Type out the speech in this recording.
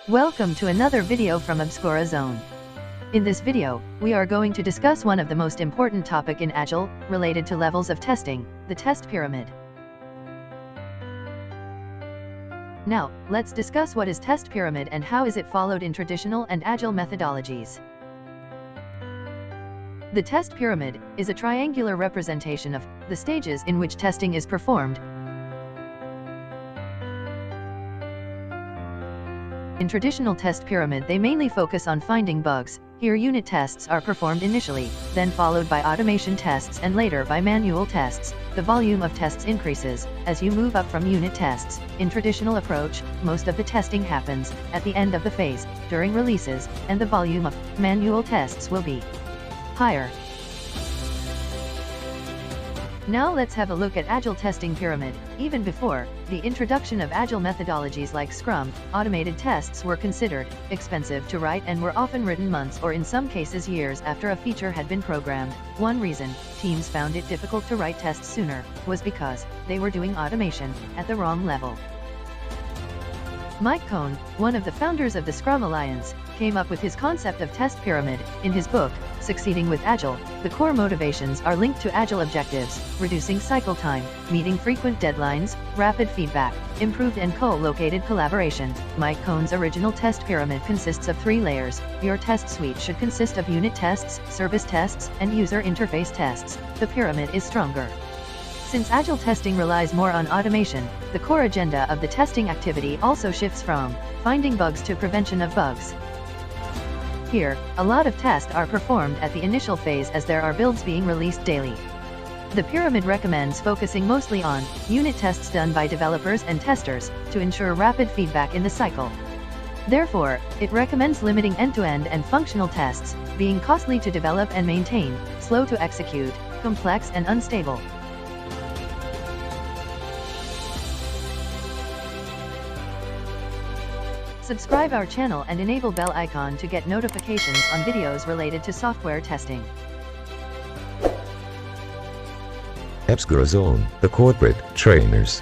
Welcome to another video from Obscura Zone. In this video, we are going to discuss one of the most important topic in Agile, related to levels of testing, the test pyramid. Now, let's discuss what is test pyramid and how is it followed in traditional and Agile methodologies. The test pyramid is a triangular representation of the stages in which testing is performed. In traditional test pyramid, they mainly focus on finding bugs. Here unit tests are performed initially, then followed by automation tests and later by manual tests. The volume of tests increases as you move up from unit tests. In traditional approach, most of the testing happens at the end of the phase, during releases, and the volume of manual tests will be higher. Now let's have a look at Agile testing pyramid. Even before the introduction of Agile methodologies like Scrum, automated tests were considered expensive to write and were often written months or in some cases years after a feature had been programmed. One reason teams found it difficult to write tests sooner was because they were doing automation at the wrong level. Mike Cohn, one of the founders of the Scrum Alliance, came up with his concept of test pyramid. In his book, Succeeding with Agile, the core motivations are linked to Agile objectives: reducing cycle time, meeting frequent deadlines, rapid feedback, improved and co-located collaboration. Mike Cohn's original test pyramid consists of 3 layers. Your test suite should consist of unit tests, service tests, and user interface tests. The pyramid is stronger. Since Agile testing relies more on automation, the core agenda of the testing activity also shifts from finding bugs to prevention of bugs. Here, a lot of tests are performed at the initial phase as there are builds being released daily. The pyramid recommends focusing mostly on unit tests done by developers and testers to ensure rapid feedback in the cycle. Therefore, it recommends limiting end-to-end and functional tests, being costly to develop and maintain, slow to execute, complex and unstable. Subscribe our channel and enable bell icon to get notifications on videos related to software testing. Obscura Zone, the corporate trainers.